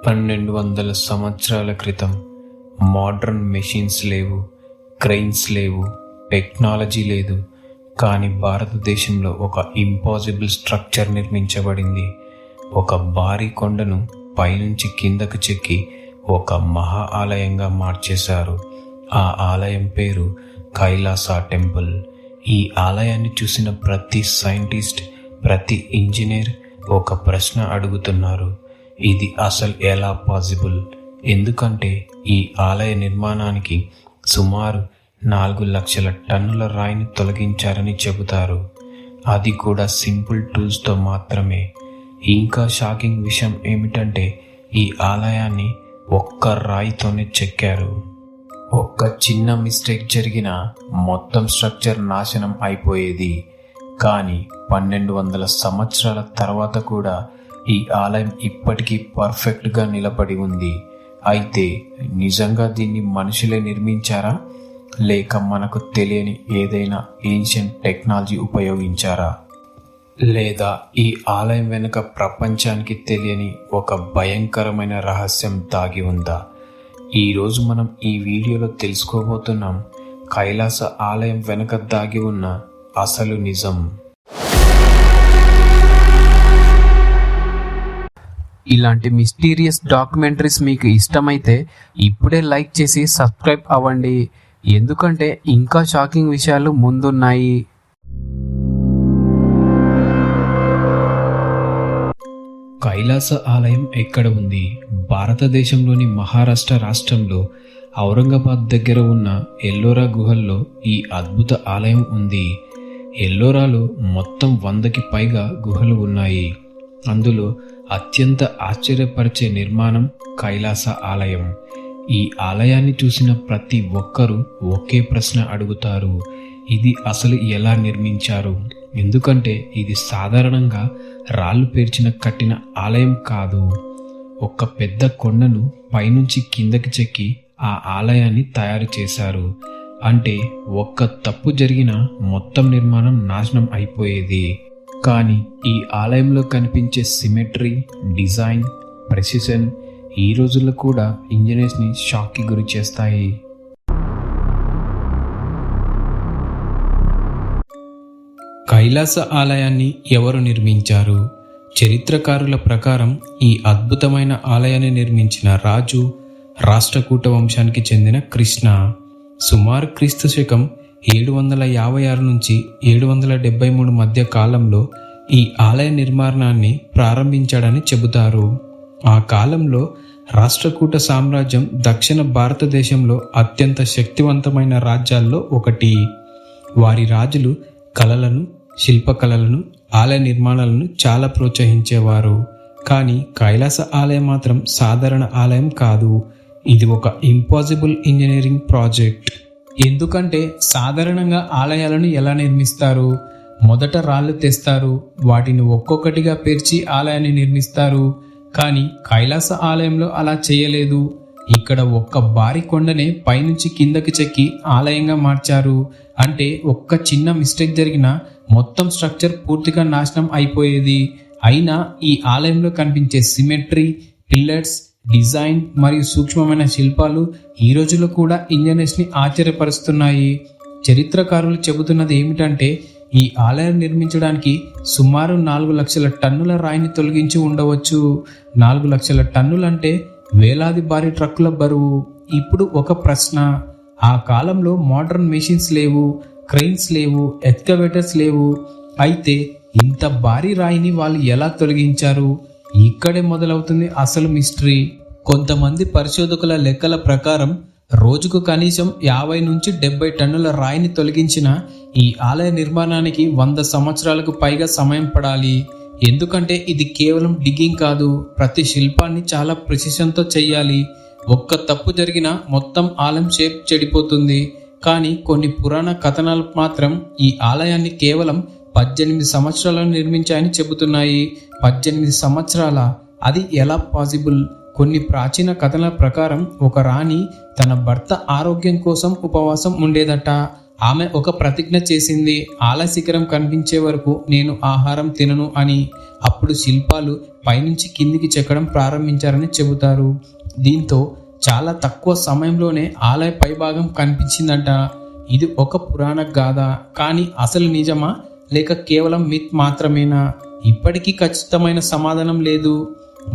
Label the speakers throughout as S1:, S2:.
S1: 1200 సంవత్సరాల క్రితం modern machines లేవు, క్రెయిన్స్ లేవు, టెక్నాలజీ లేదు. కానీ భారతదేశంలో ఒక ఇంపాసిబుల్ స్ట్రక్చర్ నిర్మించబడింది. ఒక భారీ కొండను పైనుంచి కిందకు చెక్కి ఒక మహా ఆలయంగా మార్చేశారు. ఆ ఆలయం పేరు కైలాస టెంపుల్. ఈ ఆలయాన్ని చూసిన ప్రతి సైంటిస్ట్, ప్రతి ఇంజనీర్ ఒక ప్రశ్న అడుగుతున్నారు. ఇది అసలు ఎలా పాసిబుల్? ఎందుకంటే ఈ ఆలయ నిర్మాణానికి సుమారు 4 లక్షల టన్నుల రాయిని తొలగించారని చెబుతారు. అది కూడా సింపుల్ టూల్స్తో మాత్రమే. ఇంకా షాకింగ్ విషయం ఏమిటంటే ఈ ఆలయాన్ని ఒక్క రాయితోనే చెక్కారు. ఒక్క చిన్న మిస్టేక్ జరిగినా మొత్తం స్ట్రక్చర్ నాశనం అయిపోయేది. కానీ 1200 సంవత్సరాల తర్వాత కూడా ఈ ఆలయం ఇప్పటికీ పర్ఫెక్ట్గా నిలబడి ఉంది. అయితే నిజంగా దీన్ని మనుషులే నిర్మించారా, లేక మనకు తెలియని ఏదైనా ఏన్షియంట్ టెక్నాలజీ ఉపయోగించారా? లేదా ఈ ఆలయం వెనుక ప్రపంచానికి తెలియని ఒక భయంకరమైన రహస్యం దాగి ఉందా? ఈరోజు మనం ఈ వీడియోలో తెలుసుకోబోతున్నాం కైలాస ఆలయం వెనుక దాగి ఉన్న అసలు నిజం.
S2: ఇలాంటి మిస్టీరియస్ డాక్యుమెంటరీస్ మీకు ఇష్టమైతే ఇప్పుడే లైక్ చేసి సబ్స్క్రైబ్ అవ్వండి, ఎందుకంటే ఇంకా షాకింగ్ విషయాలు ముందున్నాయి.
S1: కైలాస ఆలయం ఎక్కడ ఉంది? భారతదేశంలోని మహారాష్ట్ర రాష్ట్రంలో ఔరంగాబాద్ దగ్గర ఉన్న ఎల్లోరా గుహల్లో ఈ అద్భుత ఆలయం ఉంది. ఎల్లోరాలో మొత్తం 100కి పైగా గుహలు ఉన్నాయి. అందులో అత్యంత ఆశ్చర్యపరిచే నిర్మాణం కైలాస ఆలయం. ఈ ఆలయాన్ని చూసిన ప్రతి ఒక్కరూ ఒకే ప్రశ్న అడుగుతారు, ఇది అసలు ఎలా నిర్మించారు? ఎందుకంటే ఇది సాధారణంగా రాళ్ళు పేర్చిన కట్టిన ఆలయం కాదు. ఒక పెద్ద కొండను పైనుంచి కిందకి చెక్కి ఆ ఆలయాన్ని తయారు చేశారు. అంటే ఒక్క తప్పు జరిగినా మొత్తం నిర్మాణం నాశనం అయిపోయేది. కానీ ఈ ఆలయంలో కనిపించే సిమెట్రీ, డిజైన్, ప్రెసిషన్ ఈ రోజుల్లో కూడా ఇంజనీర్స్ని షాక్కి గురి చేస్తాయి. కైలాస ఆలయాన్ని ఎవరు నిర్మించారు? చరిత్రకారుల ప్రకారం ఈ అద్భుతమైన ఆలయాన్ని నిర్మించిన రాజు రాష్ట్రకూట వంశానికి చెందిన కృష్ణ. సుమారు క్రీస్తు శకం 756 నుంచి 773 మధ్య కాలంలో ఈ ఆలయ నిర్మాణాన్ని ప్రారంభించాడని చెబుతారు. ఆ కాలంలో రాష్ట్రకూట సామ్రాజ్యం దక్షిణ భారతదేశంలో అత్యంత శక్తివంతమైన రాజ్యాల్లో ఒకటి. వారి రాజులు కళలను, శిల్పకళలను, ఆలయ నిర్మాణాలను చాలా ప్రోత్సహించేవారు. కానీ కైలాస ఆలయం మాత్రం సాధారణ ఆలయం కాదు. ఇది ఒక ఇంపాసిబుల్ ఇంజనీరింగ్ ప్రాజెక్ట్. ఎందుకంటే సాధారణంగా ఆలయాలను ఎలా నిర్మిస్తారు? మొదట రాళ్ళు తెస్తారు, వాటిని ఒక్కొక్కటిగా పేర్చి ఆలయాన్ని నిర్మిస్తారు. కానీ కైలాస ఆలయంలో అలా చేయలేదు. ఇక్కడ ఒక్క భారీ కొండనే పైనుంచి కిందకి చెక్కి ఆలయంగా మార్చారు. అంటే ఒక్క చిన్న మిస్టేక్ జరిగినా మొత్తం స్ట్రక్చర్ పూర్తిగా నాశనం అయిపోయేది. అయినా ఈ ఆలయంలో కనిపించే సిమెట్రీ, పిల్లర్స్, డిజైన్ మరియు సూక్ష్మమైన శిల్పాలు ఈ రోజుల్లో కూడా ఇంజనీర్స్ని ఆశ్చర్యపరుస్తున్నాయి. చరిత్రకారులు చెబుతున్నది ఏమిటంటే ఈ ఆలయం నిర్మించడానికి సుమారు 4 లక్షల టన్నుల రాయిని తొలగించి ఉండవచ్చు. 4 లక్షల టన్నులంటే వేలాది భారీ ట్రక్కుల బరువు. ఇప్పుడు ఒక ప్రశ్న, ఆ కాలంలో మోడర్న్ మెషిన్స్ లేవు, క్రెయిన్స్ లేవు, ఎక్స్కవేటర్స్ లేవు. అయితే ఇంత భారీ రాయిని వాళ్ళు ఎలా తొలగించారు? ఇక్కడే మొదలవుతుంది అసలు మిస్టరీ. కొంతమంది పరిశోధకుల లెక్కల ప్రకారం రోజుకు కనీసం 50 నుంచి 70 టన్నుల రాయిని తొలగించిన ఈ ఆలయ నిర్మాణానికి 100 సంవత్సరాలకు పైగా సమయం పడాలి. ఎందుకంటే ఇది కేవలం డిగ్గింగ్ కాదు, ప్రతి శిల్పాన్ని చాలా ప్రెసిషన్తో చెయ్యాలి. ఒక్క తప్పు జరిగినా మొత్తం ఆలయం షేప్ చెడిపోతుంది. కానీ కొన్ని పురాణ కథనాలు మాత్రం ఈ ఆలయాన్ని కేవలం 18 సంవత్సరాలను నిర్మించాయని చెబుతున్నాయి. 18 సంవత్సరాల? అది ఎలా పాసిబుల్? కొన్ని ప్రాచీన కథల ప్రకారం ఒక రాణి తన భర్త ఆరోగ్యం కోసం ఉపవాసం ఉండేదట. ఆమె ఒక ప్రతిజ్ఞ చేసింది, ఆలయ శిఖరం కనిపించే వరకు నేను ఆహారం తినను అని. అప్పుడు శిల్పాలు పైనుంచి కిందికి చెక్కడం ప్రారంభించారని చెబుతారు. దీంతో చాలా తక్కువ సమయంలోనే ఆలయ పైభాగం కనిపించిందంట. ఇది ఒక పురాణ గాథ, కానీ అసలు నిజమా లేక కేవలం మిత్ మాత్రమేనా? ఇప్పటికీ ఖచ్చితమైన సమాధానం లేదు.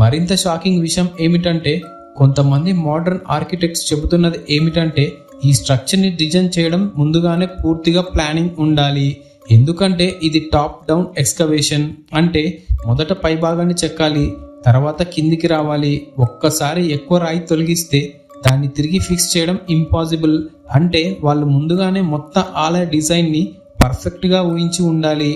S1: మరింత షాకింగ్ విషయం ఏమిటంటే, కొంతమంది మోడర్న్ ఆర్కిటెక్ట్స్ చెబుతున్నది ఏమిటంటే, ఈ స్ట్రక్చర్ని డిజైన్ చేయడం ముందుగానే పూర్తిగా ప్లానింగ్ ఉండాలి. ఎందుకంటే ఇది టాప్ డౌన్ ఎక్స్కవేషన్, అంటే మొదట పైభాగాన్ని చెక్కాలి, తర్వాత కిందికి రావాలి. ఒక్కసారి ఎక్కువ రాయి తొలగిస్తే దాన్ని తిరిగి ఫిక్స్ చేయడం ఇంపాసిబుల్. అంటే వాళ్ళు ముందుగానే మొత్తం ఆలయ డిజైన్ని పర్ఫెక్ట్గా ఊహించి ఉండాలి.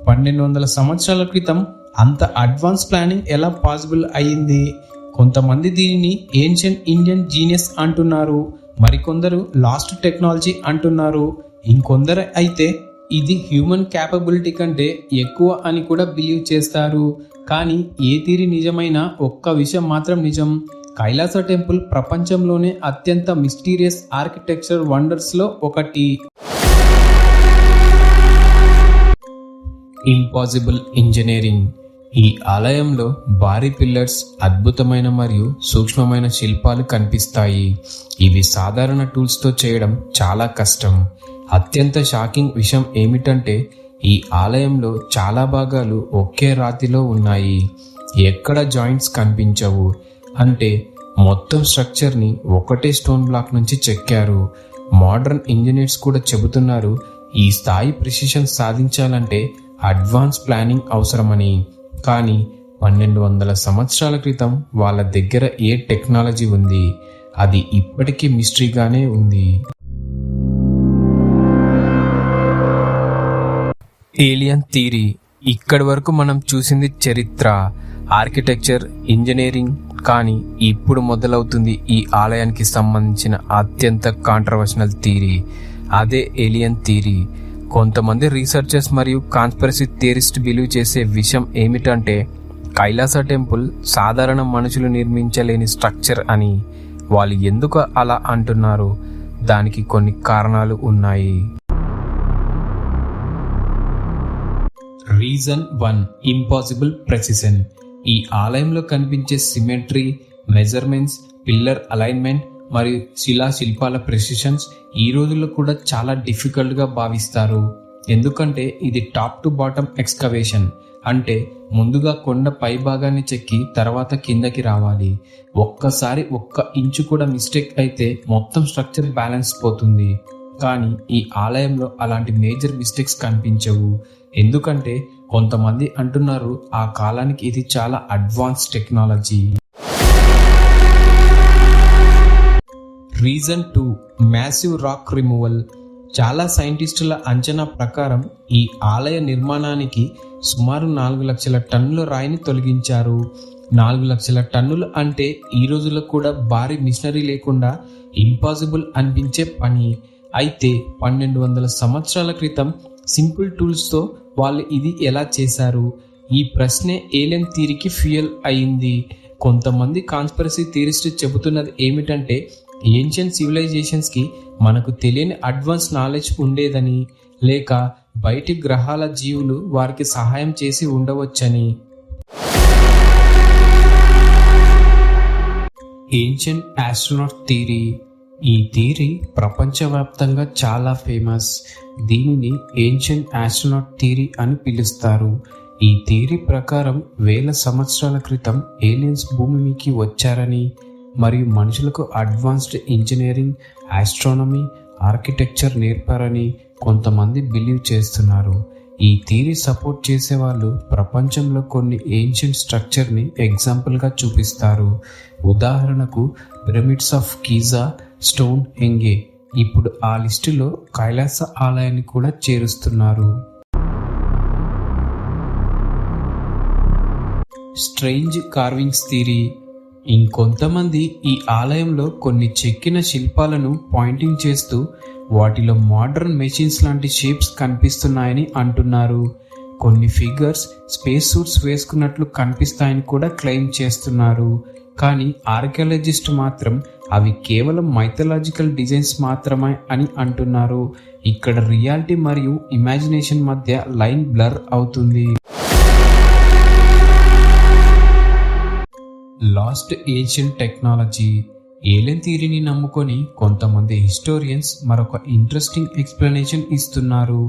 S1: 1200 సంవత్సరాల క్రితం అంత అడ్వాన్స్ ప్లానింగ్ ఎలా పాసిబుల్ అయ్యింది? కొంతమంది దీనిని ఏన్షియంట్ ఇండియన్ జీనియస్ అంటున్నారు, మరికొందరు లాస్ట్ టెక్నాలజీ అంటున్నారు, ఇంకొందరు అయితే ఇది హ్యూమన్ క్యాపబిలిటీ కంటే ఎక్కువ అని కూడా బిలీవ్ చేస్తారు. కానీ ఏ థియరీ నిజమైనా ఒక్క విషయం మాత్రం నిజం, కైలాస టెంపుల్ ప్రపంచంలోనే అత్యంత మిస్టీరియస్ ఆర్కిటెక్చర్ వండర్స్లో ఒకటి. Impossible engineering. ఈ ఆలయంలో భారీ పిల్లర్స్, అద్భుతమైన మరియు సూక్ష్మమైన శిల్పాలు కనిపిస్తాయి. ఇవి సాధారణ టూల్స్తో చేయడం చాలా కష్టం. అత్యంత షాకింగ్ విషయం ఏమిటంటే, ఈ ఆలయంలో చాలా భాగాలు ఒకే రాతిలో ఉన్నాయి. ఎక్కడ జాయింట్స్ కనిపించవు. అంటే మొత్తం స్ట్రక్చర్ని ఒకటే స్టోన్ బ్లాక్ నుంచి చెక్కారు. మోడర్న్ ఇంజనీర్స్ కూడా చెబుతున్నారు, ఈ స్థాయి ప్రిసిషన్ సాధించాలంటే అడ్వాన్స్ ప్లానింగ్ అవసరమని. కానీ 1200 సంవత్సరాల క్రితం వాళ్ళ దగ్గర ఏ టెక్నాలజీ ఉంది? అది ఇప్పటికీ మిస్టరీగానే ఉంది. Alien theory. ఇక్కడి వరకు మనం చూసింది చరిత్ర, ఆర్కిటెక్చర్, ఇంజనీరింగ్. కానీ ఇప్పుడు మొదలవుతుంది ఈ ఆలయానికి సంబంధించిన అత్యంత కాంట్రవర్షనల్ థియరీ, అదే ఏలియన్ థియరీ. కొంతమంది రీసెర్చర్స్ మరియు కాన్స్పిరసీ థియరిస్ట్ బిలీవ్ చేసే విషయం ఏమిటంటే, కైలాస టెంపుల్ సాధారణ మనుషులు నిర్మించలేని స్ట్రక్చర్ అని. వాళ్ళు ఎందుకు అలా అంటున్నారు? దానికి కొన్ని కారణాలు ఉన్నాయి. Reason 1, impossible precision. ఈ ఆలయంలో కనిపించే సిమెట్రీ, మెజర్మెంట్స్, పిల్లర్ అలైన్మెంట్ మరియు శిల్పాల ప్రెసిషన్స్ ఈ రోజుల్లో కూడా చాలా డిఫికల్ట్గా భావిస్తారు. ఎందుకంటే ఇది టాప్ టు బాటమ్ ఎక్స్కవేషన్. అంటే ముందుగా కొండ పై భాగాన్ని చెక్కి తర్వాత కిందకి రావాలి. ఒక్కసారి ఒక్క ఇంచు కూడా మిస్టేక్ అయితే మొత్తం స్ట్రక్చర్ బ్యాలెన్స్ పోతుంది. కానీ ఈ ఆలయంలో అలాంటి మేజర్ మిస్టేక్స్ కనిపించవు. ఎందుకంటే కొంతమంది అంటున్నారు, ఆ కాలానికి ఇది చాలా advance technology. Reason 2, massive rock removal. చాలా సైంటిస్టుల అంచనా ప్రకారం ఈ ఆలయ నిర్మాణానికి సుమారు 4 లక్షల టన్నుల రాయిని తొలగించారు. 4 లక్షల టన్నులు అంటే ఈ రోజుల్లో కూడా భారీ మిషనరీ లేకుండా ఇంపాసిబుల్ అనిపించే పని. అయితే 1200 సంవత్సరాల క్రితం సింపుల్ టూల్స్తో వాళ్ళు ఇది ఎలా చేశారు? ఈ ప్రశ్నే ఏలియన్ థియరీకి ఫ్యూయల్ అయింది. కొంతమంది కాన్స్పిరసీ థియరిస్ట్ చెబుతున్నది ఏమిటంటే, ఏన్షియన్ సివిలైజేషన్స్కి మనకు తెలియని అడ్వాన్స్ నాలెడ్జ్ ఉండేదని, లేక బయటి గ్రహాల జీవులు వారికి సహాయం చేసి ఉండవచ్చని. Ancient astronaut theory. ఈ థియరీ ప్రపంచవ్యాప్తంగా చాలా ఫేమస్. దీనిని ఏన్షియన్ ఆస్ట్రోనాట్ థియరీ అని పిలుస్తారు. ఈ థియరీ ప్రకారం 1000 సంవత్సరాల క్రితం ఏలియన్స్ భూమికి వచ్చారని మరియు మనుషులకు అడ్వాన్స్డ్ ఇంజనీరింగ్, ఆస్ట్రానమీ, ఆర్కిటెక్చర్ నేర్పారని కొంతమంది బిలీవ్ చేస్తున్నారు. ఈ థియరీ సపోర్ట్ చేసేవాళ్ళు ప్రపంచంలో కొన్ని ఏన్షియంట్ స్ట్రక్చర్ని ఎగ్జాంపుల్గా చూపిస్తారు. ఉదాహరణకు పిరమిడ్స్ ఆఫ్ గీజా, స్టోన్ హెంగే. ఇప్పుడు ఆ లిస్టులో కైలాస ఆలయాన్ని కూడా చేరుస్తున్నారు. Strange carvings theory. ఇంకొంతమంది ఈ ఆలయంలో కొన్ని చెక్కిన శిల్పాలను పాయింటింగ్ చేస్తూ వాటిలో మోడర్న్ మెషిన్స్ లాంటి షేప్స్ కనిపిస్తున్నాయని అంటున్నారు. కొన్ని ఫిగర్స్ స్పేస్ సూట్స్ వేసుకున్నట్లు కనిపిస్తాయని కూడా క్లెయిమ్ చేస్తున్నారు. కానీ ఆర్కియాలజిస్ట్ మాత్రం అవి కేవలం మైథలాజికల్ డిజైన్స్ మాత్రమే అని అంటున్నారు.
S2: ఇక్కడ రియాలిటీ మరియు ఇమాజినేషన్ మధ్య లైన్ బ్లర్ అవుతుంది. Last ancient technology. ఏలియన్ థియరీని నమ్ముకొని కొంతమంది హిస్టోరియన్స్ మరొక ఇంట్రెస్టింగ్ ఎక్స్ప్లెనేషన్ ఇస్తున్నారు.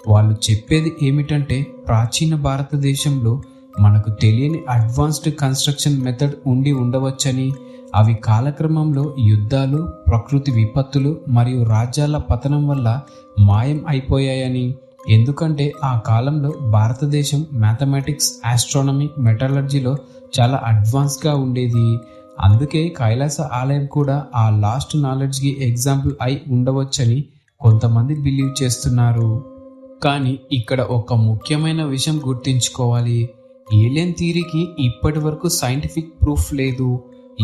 S2: వాళ్ళు చెప్పేది ఏమిటంటే ప్రాచీన భారతదేశంలో మనకు తెలియని అడ్వాన్స్డ్ కన్స్ట్రక్షన్ మెథడ్ ఉండి ఉండవచ్చని, అవి కాలక్రమంలో యుద్ధాలు, ప్రకృతి విపత్తులు మరియు రాజ్యాల పతనం వల్ల మాయం అయిపోయాయని. ఎందుకంటే ఆ కాలంలో భారతదేశం మ్యాథమెటిక్స్, ఆస్ట్రానమీ, మెటలర్జీలో చాలా అడ్వాన్స్గా ఉండేది. అందుకే కైలాస ఆలయం కూడా ఆ లాస్ట్ నాలెడ్జ్కి ఎగ్జాంపుల్ అయి ఉండవచ్చని కొంతమంది బిలీవ్ చేస్తున్నారు. కానీ ఇక్కడ ఒక ముఖ్యమైన విషయం గుర్తుంచుకోవాలి. ఏలియన్ థియరీకి ఇప్పటి వరకు సైంటిఫిక్ ప్రూఫ్ లేదు.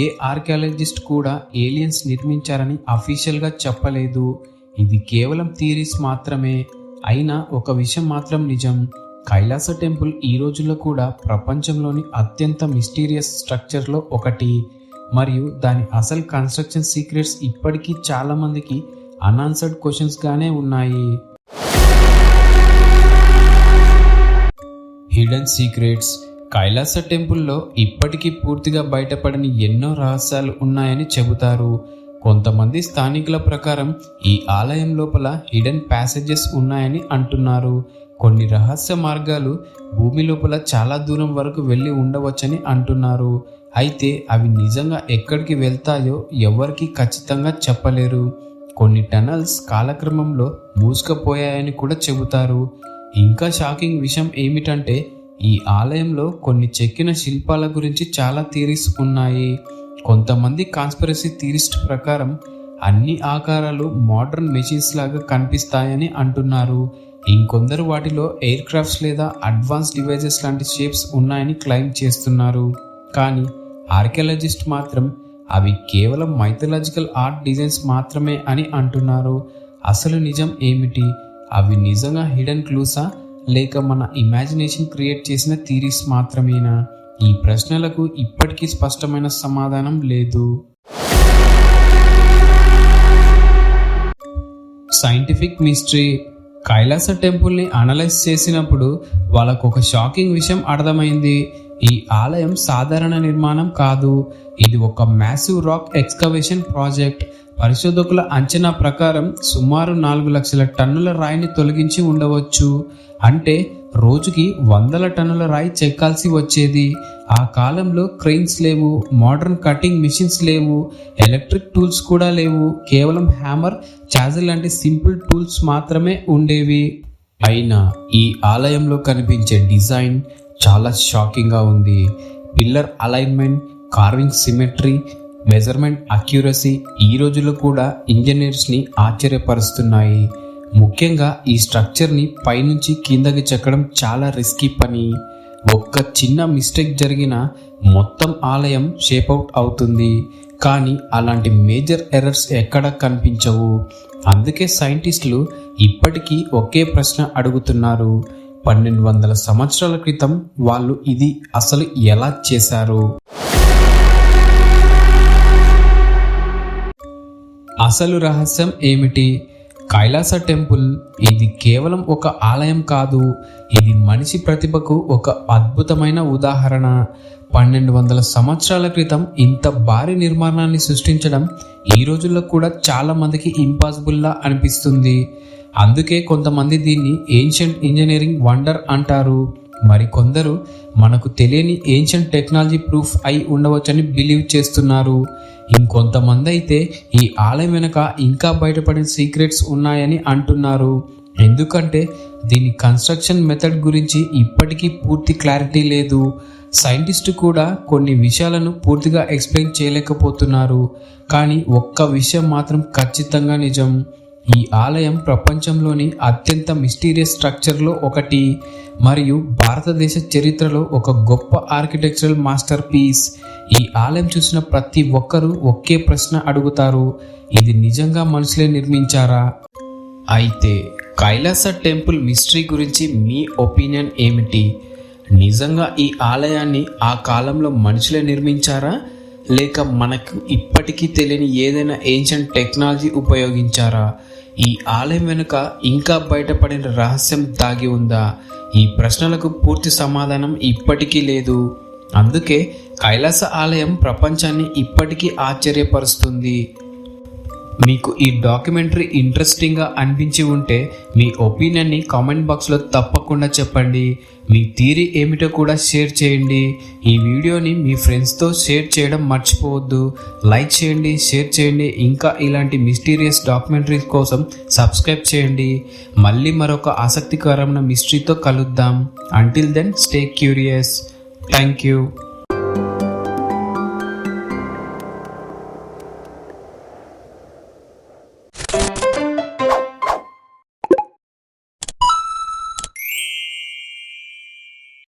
S2: ఏ ఆర్కియాలజిస్ట్ కూడా ఏలియన్స్ నిర్మించారని అఫీషియల్గా చెప్పలేదు. ఇది కేవలం థియరీస్ మాత్రమే. అయినా ఒక విషయం మాత్రం నిజం, కైలాస టెంపుల్ ఈ రోజుల్లో కూడా ప్రపంచంలోని అత్యంత మిస్టీరియస్ స్ట్రక్చర్లో ఒకటి. మరియు దాని అసలు కన్స్ట్రక్షన్ సీక్రెట్స్ ఇప్పటికీ చాలా మందికి అన్ఆన్సర్డ్ క్వశ్చన్స్ గానే ఉన్నాయి. Hidden secrets. కైలాస టెంపుల్లో ఇప్పటికీ పూర్తిగా బయటపడని ఎన్నో రహస్యాలు ఉన్నాయని చెబుతారు. కొంతమంది స్థానికుల ప్రకారం ఈ ఆలయం లోపల హిడెన్ ప్యాసేజెస్ ఉన్నాయని అంటున్నారు. కొన్ని రహస్య మార్గాలు భూమి లోపల చాలా దూరం వరకు వెళ్ళి ఉండవచ్చని అంటున్నారు. అయితే అవి నిజంగా ఎక్కడికి వెళ్తాయో ఎవరికి ఖచ్చితంగా చెప్పలేరు. కొన్ని టనల్స్ కాలక్రమంలో మూసుకుపోయాయని కూడా చెబుతారు. ఇంకా షాకింగ్ విషయం ఏమిటంటే ఈ ఆలయంలో కొన్ని చెక్కిన శిల్పాల గురించి చాలా థియరీస్ ఉన్నాయి. కొంతమంది కాన్స్పిరసీ థియరిస్ట్ ప్రకారం అన్ని ఆకారాలు మోడర్న్ మెషిన్స్ లాగా కనిపిస్తాయని అంటున్నారు. ఇంకొందరు వాటిలో ఎయిర్ క్రాఫ్ట్స్ లేదా అడ్వాన్స్ డివైజెస్ లాంటి షేప్స్ ఉన్నాయని క్లెయిమ్ చేస్తున్నారు. కానీ ఆర్కియాలజిస్ట్ మాత్రం అవి కేవలం మైథలాజికల్ ఆర్ట్ డిజైన్స్ మాత్రమే అని అంటున్నారు. అసలు నిజం ఏమిటి? అవి నిజంగా హిడెన్ క్లూసా లేక మన ఇమాజినేషన్ క్రియేట్ చేసిన థియరీస్ మాత్రమేనా? ఈ ప్రశ్నలకు ఇప్పటికీ స్పష్టమైన సమాధానం లేదు. Scientific mystery. కైలాస టెంపుల్ని అనలైజ్ చేసినప్పుడు వాళ్ళకు ఒక షాకింగ్ విషయం అర్థమైంది. ఈ ఆలయం సాధారణ నిర్మాణం కాదు. ఇది ఒక మ్యాసివ్ రాక్ ఎక్స్కవేషన్ ప్రాజెక్ట్. పరిశోధకుల అంచనా ప్రకారం సుమారు 4 లక్షల టన్నుల రాయిని తొలగించి ఉండవచ్చు. అంటే రోజుకి 100 టన్నుల రాయి చెక్కాల్సి వచ్చేది. ఆ కాలంలో క్రెయిన్స్ లేవు, మోడర్న్ కటింగ్ మిషన్స్ లేవు, ఎలక్ట్రిక్ టూల్స్ కూడా లేవు. కేవలం హ్యామర్, చాజిల్ లాంటి సింపుల్ టూల్స్ మాత్రమే ఉండేవి. అయినా ఈ ఆలయంలో కనిపించే డిజైన్ చాలా షాకింగ్గా ఉంది. Pillar alignment, carving symmetry, measurement accuracy ఈ రోజుల్లో కూడా ఇంజనీర్స్ని ఆశ్చర్యపరుస్తున్నాయి. ముఖ్యంగా ఈ స్ట్రక్చర్ని పైనుంచి కిందకి చెక్కడం చాలా రిస్కీ పని. ఒక్క చిన్న మిస్టేక్ జరిగినా మొత్తం ఆలయం షేప్అవుట్ అవుతుంది. కానీ అలాంటి మేజర్ ఎర్రర్స్ ఎక్కడా కనిపించవు. అందుకే సైంటిస్టులు ఇప్పటికీ ఒకే ప్రశ్న అడుగుతున్నారు. 1200 సంవత్సరాల క్రితం వాళ్ళు ఇది అసలు ఎలా చేశారు? అసలు రహస్యం ఏమిటి? కైలాస టెంపుల్ ఇది కేవలం ఒక ఆలయం కాదు, ఇది మనిషి ప్రతిభకు ఒక అద్భుతమైన ఉదాహరణ. 1200 సంవత్సరాల క్రితం ఇంత భారీ నిర్మాణాన్ని సృష్టించడం ఈ రోజుల్లో కూడా చాలా మందికి ఇంపాసిబుల్లా అనిపిస్తుంది. అందుకే కొంతమంది దీన్ని ఏన్షియంట్ ఇంజనీరింగ్ వండర్ అంటారు. మరికొందరు మనకు తెలియని ఏన్షియంట్ టెక్నాలజీ ప్రూఫ్ అయి ఉండవచ్చని బిలీవ్ చేస్తున్నారు. ఇంకొంతమంది అయితే ఈ ఆలయం వెనుక ఇంకా బయటపడిన సీక్రెట్స్ ఉన్నాయని అంటున్నారు. ఎందుకంటే దీని కన్స్ట్రక్షన్ మెథడ్ గురించి ఇప్పటికీ పూర్తి క్లారిటీ లేదు. సైంటిస్టు కూడా కొన్ని విషయాలను పూర్తిగా ఎక్స్ప్లెయిన్ చేయలేకపోతున్నారు. కానీ ఒక్క విషయం మాత్రం ఖచ్చితంగా నిజం, ఈ ఆలయం ప్రపంచంలోని అత్యంత మిస్టీరియస్ స్ట్రక్చర్లో ఒకటి మరియు భారతదేశ చరిత్రలో ఒక గొప్ప ఆర్కిటెక్చరల్ మాస్టర్ పీస్. ఈ ఆలయం చూసిన ప్రతి ఒక్కరూ ఒకే ప్రశ్న అడుగుతారు, ఇది నిజంగా మనుషులే నిర్మించారా? అయితే కైలాస టెంపుల్ మిస్టరీ గురించి మీ ఒపీనియన్ ఏమిటి? నిజంగా ఈ ఆలయాన్ని ఆ కాలంలో మనుషులే నిర్మించారా లేక మనకు ఇప్పటికీ తెలియని ఏదైనా ఏన్షియంట్ టెక్నాలజీ ఉపయోగించారా? ఈ ఆలయం వెనుక ఇంకా బయటపడిన రహస్యం దాగి ఉందా? ఈ ప్రశ్నలకు పూర్తి సమాధానం ఇప్పటికీ లేదు. అందుకే కైలాస ఆలయం ప్రపంచాన్ని ఇప్పటికీ ఆశ్చర్యపరుస్తుంది. మీకు ఈ డాక్యుమెంటరీ ఇంట్రెస్టింగ్గా అనిపించి ఉంటే మీ ఒపీనియన్ని కామెంట్ బాక్స్లో తప్పకుండా చెప్పండి. మీ థియరీ ఏమిటో కూడా షేర్ చేయండి. ఈ వీడియోని మీ ఫ్రెండ్స్తో షేర్ చేయడం మర్చిపోవద్దు. లైక్ చేయండి, షేర్ చేయండి. ఇంకా ఇలాంటి మిస్టీరియస్ డాక్యుమెంటరీస్ కోసం సబ్స్క్రైబ్ చేయండి. మళ్ళీ మరొక ఆసక్తికరమైన మిస్టరీతో కలుద్దాం. Until then stay curious. Thank you.